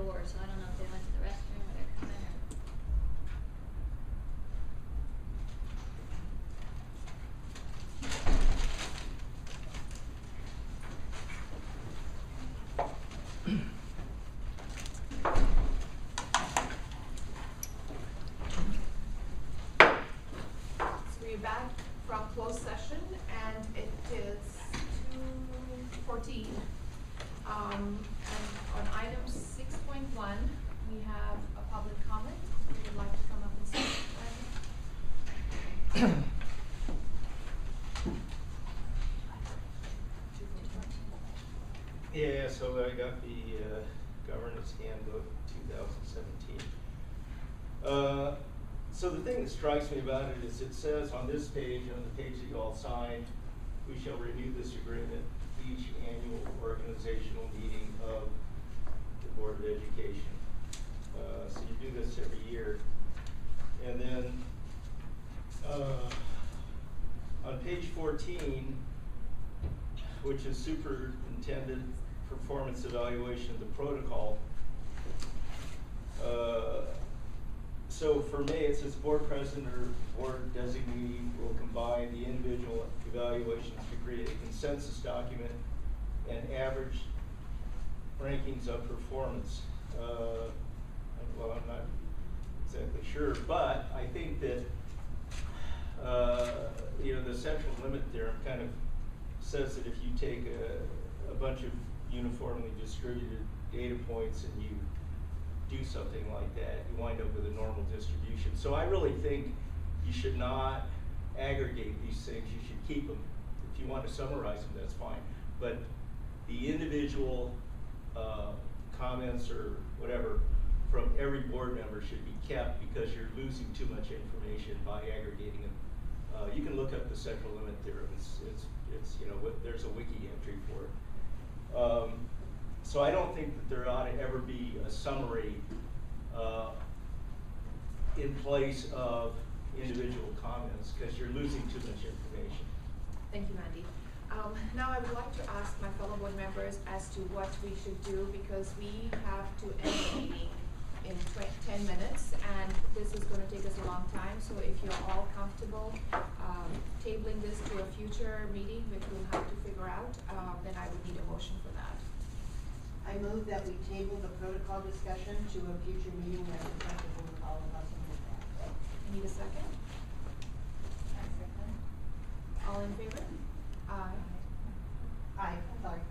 door, so I don't know if they went to the restroom or they're coming or. So we're back from closed session and it is 2:14. And on item 6.1, we have a public comment. Who would like to come up and speak? Yeah, so I got the governance handbook 2017. So the thing that strikes me about it is it says on this page, on the page that you all signed, we shall renew this agreement each annual organizational meeting of the Board of Education. So you do this every year. And then on page 14, which is superintendent performance evaluation of the protocol. So for me, it says board president or board designee will combine the individual evaluations to create a consensus document and average rankings of performance. Well, I'm not exactly sure, but I think that you know, the central limit theorem kind of says that if you take a bunch of uniformly distributed data points and you do something like that, you wind up with a normal distribution. So I really think you should not aggregate these things. You should keep them. If you want to summarize them, that's fine. But the individual comments or whatever from every board member should be kept because you're losing too much information by aggregating them. You can look up the central limit theorem. It's you know, there's a wiki entry for it. So I don't think that there ought to ever be a summary in place of individual comments because you're losing too much information. Thank you, Mandy. Now I would like to ask my fellow board members as to what we should do because we have to end the meeting in 10 minutes and this is going to take us a long time. So if you're all comfortable tabling this to a future meeting, which we'll have to figure out, then I would need a motion for that. I move that we table the protocol discussion to a future meeting that is acceptable with all of us in the past. Need a second? I second. All in favor? Aye. Aye, I'm sorry.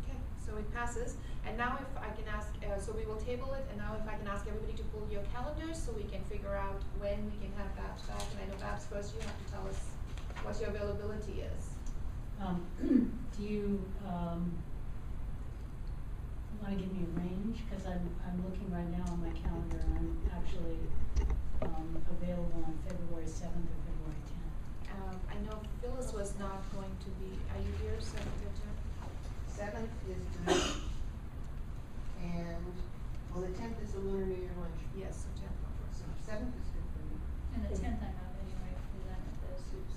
Okay, so it passes. And now if I can ask, so we will table it, and now if I can ask everybody to pull your calendars so we can figure out when we can have Babs back. And I know Babs, first you have to tell us what your availability is. Do you want to give me a range? Because I'm looking right now on my calendar and I'm actually available on February 7th or February 10th. I know Phyllis was not going to be, are you here 7th or 10th? 7th is good. And, well, the 10th is the Lunar New Year lunch. Yes, so 10th will work. So 7th is good for me. And the 10th I'm out anyway, because I'm at the soups.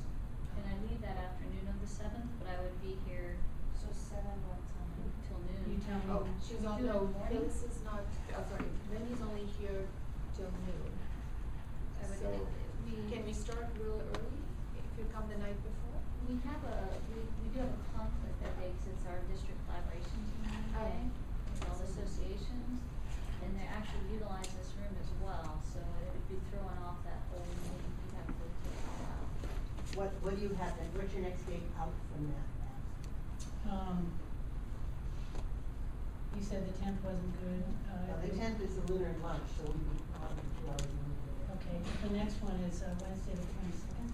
And I leave that afternoon of the 7th, but I would be here. So 7 what time? Till noon. You tell me. Oh, she's on, Do it in no, the morning? Phyllis is not, sorry, Benny's only here till noon. I would So, think can we start real early if you come the night before? we have we do have a conflict that day because it's our district collaboration team day with all the associations, and they actually utilize this room as well, so it would be throwing off that whole meeting. You'd have to take it all out. What do you have then? What's your next date out from that? You said the 10th wasn't good. Well, the 10th is the lunar lunch, so we'd be on 2 hours in the day. Okay, the next one is Wednesday the 22nd.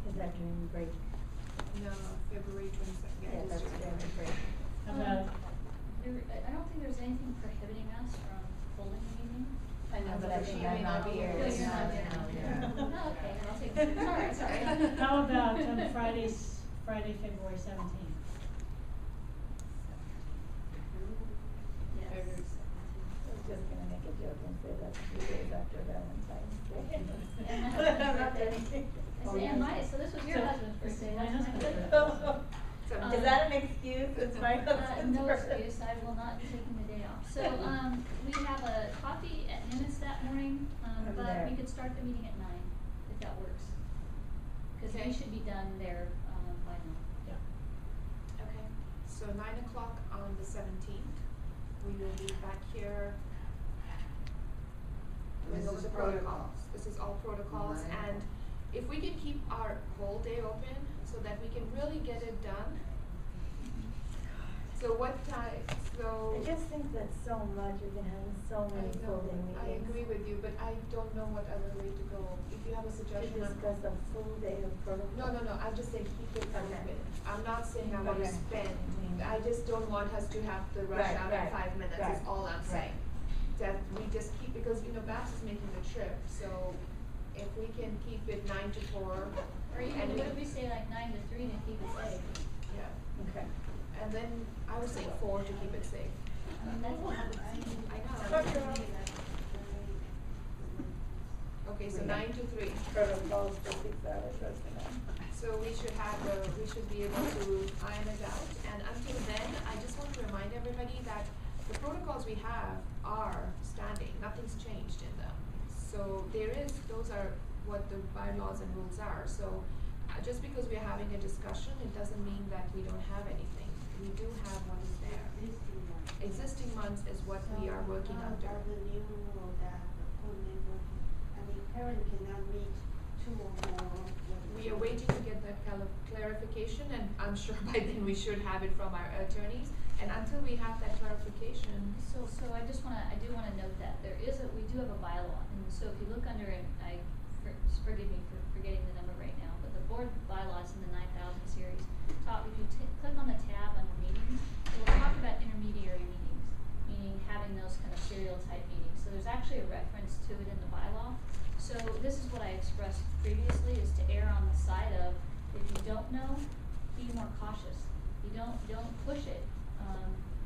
Is that during the break? No, February 22nd. Yeah, that's during the break. How about, I don't think there's anything prohibiting us from holding a meeting. I know, but I She think may I'm not not be here. here. You're not Yeah. here. Oh, okay, I'll take it. Sorry. how about Friday, February 17th? Yes. I was just gonna make a joke and say that's 2 days after Valentine's Day. And my But I'm not husband's doing birthday. I say, and my, so this was your husband's birthday, My that's my husband's birthday. birthday. So, Is that an excuse? It's my husband's No birthday. excuse, I will not be taking the day off, So, we have a coffee at Nimitz that morning, Over but there. we could start the meeting at 9, if that works. Cause Okay. we should be done there, by now. Yeah. Okay, so 9 o'clock on the 17th, we will be back here. This Going over is the protocols. This is all protocols, Right. and if we can keep our whole day open so that we can really get it done. So what time, so. I just think that's so much, we've been having so I many full know, day meetings. I agree with you, but I don't know what other way to go. If you have a To suggestion, I'm. discuss a full day of protocol. No, I'm just saying keep it Okay. open. I'm not saying I wanna Okay. spend, I just don't want us to have to rush Right, out in right, 5 minutes, right, is all I'm right. saying. That we just keep, because, Babs is making the trip, so if we can keep it 9 to 4. Or even, and what if we say like 9 to 3 to keep it safe? Yeah, Okay. and then I would say 4 to keep it safe. That's what happens. I know. Okay, so 9 to 3. Protocols for 6 hours, that's enough. So we should we should be able to iron it out, and until then, I just want to remind everybody that the protocols we have are standing, nothing's changed in them. So those are what the bylaws and rules are, so just because we're having a discussion, it doesn't mean that we don't have anything. We do have what is there. Existing ones is what we are working under. About the new rule that the full networking, I mean, parent cannot meet 2 or more. We are waiting to get that clarification, and I'm sure by then we should have it from our attorneys. And until we have that clarification. So I do wanna note that we do have a bylaw, and so if you look under it, forgive me for forgetting the number right now, but the board bylaws in the 9000 series if you click on the tab under meetings, it will talk about intermediary meetings, meaning having those kind of serial type meetings. So there's actually a reference to it in the bylaw. So this is what I expressed previously, is to err on the side of, if you don't know, be more cautious. You don't push it,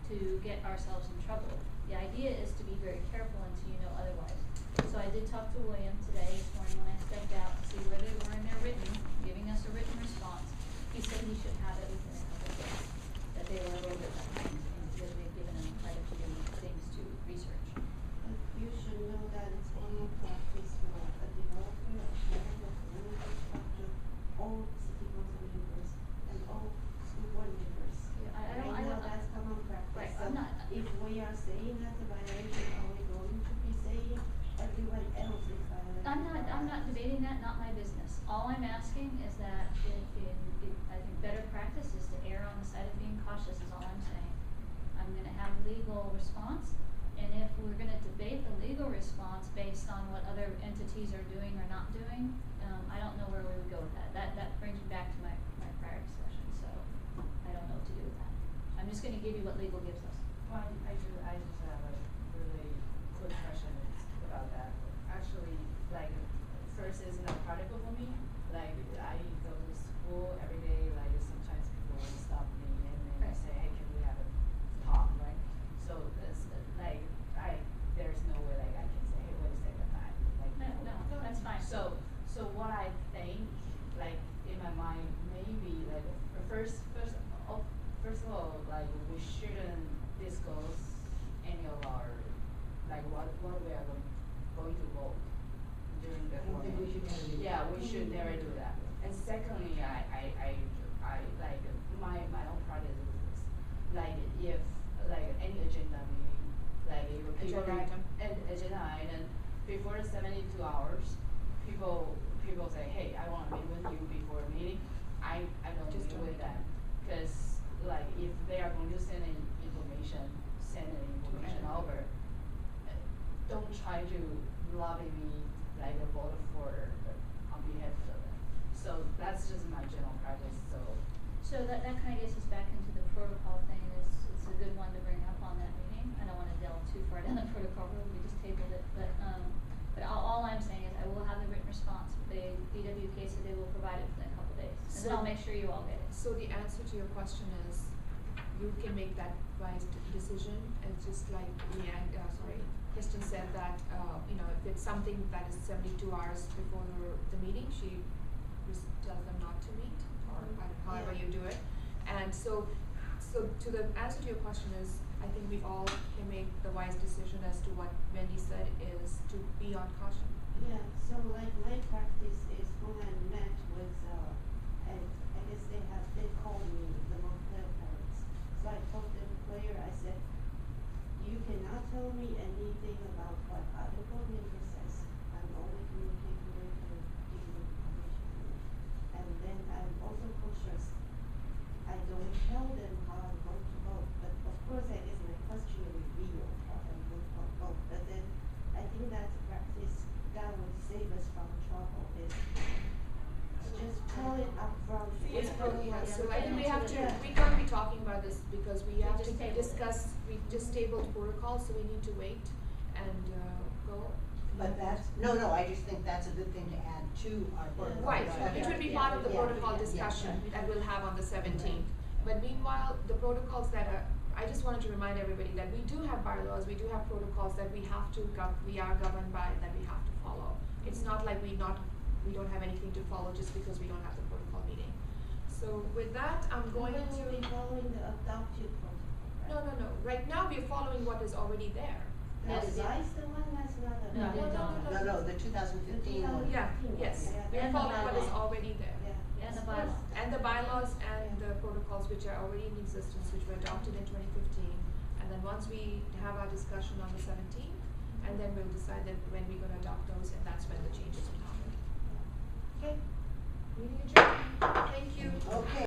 to get ourselves in trouble. The idea is to be very careful until you know otherwise. So I did talk to William today, this morning when I stepped out, to see where they were in their giving us a written response. He said he should have it within a couple of days, that they were a little bit behind, because we had given them quite a few things to research. But you should know that it's only practice for a developer, a developer, infrastructure, all city council members, and all school board members. Yeah, I Right don't- now, that's common practice. Right, So I'm not- if we are saying that's a violation, are we going to be saying everyone else is violating? I'm not debating that, not my business. All I'm asking is that I think better practice is to err on the side of being cautious, is all I'm saying. I'm gonna have legal response, and if we're gonna debate the legal response based on what other entities are doing or not doing, I don't know where we would go with that. That brings me back to my prior discussion, so I don't know what to do with that. I'm just gonna give you what legal gives us. Well, I just have a really quick question about that. Actually, like, first is not practical for me. Like, I go to school every day, like, sometimes people will stop me and then Right. say, hey, can we have a talk, right? So, it's, like, there's no way, like, I can say, hey, wait a second, No, that's fine. So what I think, like, in my mind, maybe, like, first of all, like, we shouldn't disclose any of our, like, what we are going to vote during the I don't think we should ever do that. Yeah, we should never do that. And secondly, I like, my own practice is this. Like, if, like, any agenda meeting, like, if people. Agenda item. Agenda item, before 72 hours, people say, hey, I wanna meet with you before a meeting. I don't Just meet don't with meet. them. Cause, like, if they are going to send an information anyone. over, don't try to lobby me, like, a vote for, on behalf of them. So that's just my general practice, so. So that kind of gets us back into the protocol thing, and it's a good one to bring up on that meeting. I don't wanna delve too far down the protocol road, we just tabled it, but all I'm saying is I will have the written response. The BWK said they will provide it within a couple days, and then I'll make sure you all get it. So the answer to your question is, you can make that wise decision, and just like Kristen said that, if it's something that is 72 hours before the meeting, she just tells them not to meet, or however Yeah. you do it. And so to the answer to your question is, I think we all can make the wise decision as to what Wendy said is to be on caution. Yeah, so like my practice is when I met with, I guess they call me the Montclair parents. So I told the player, I said, you cannot tell me anything about what other board member says. I'm only communicating with you, giving you information. And then I'm also cautious. I don't tell them how I'm going to vote, but of course I guess my question will reveal how I'm going to vote. But then I think that's a practice that would save us from trouble is just tell it up front. It's probably, yeah, so I think we have to, Yeah. we can't be talking about this because we have to just tabled it. discuss, we just tabled protocol, so we need to wait and, go. But that's, no, I just think that's a good thing to add to our protocol. Right, discussion. it would be Yeah, part of the yeah, protocol yeah, discussion yeah. that we'll have on the 17th. But meanwhile, the protocols that are, I just wanted to remind everybody that we do have bylaws, we do have protocols that we have to we are governed by, that we have to follow. It's not like we don't have anything to follow just because we don't have the protocol meeting. So with that, I'm going But to. we'll be following the adopted protocol, right? No. Right now, we're following what is already there. The Yes. revised the one that's not No, adopted. no, No, the 2015 one. Yeah, yes, Yeah. we're And the following what is bylaw. already there. Yeah. And the bylaws. And the bylaws and the protocols which are already in existence, which were adopted in 2015. And then once we have our discussion on the 17th, and then we'll decide that when we're gonna adopt those, and that's when the changes will happen. Okay, meeting adjourned, thank you. Okay.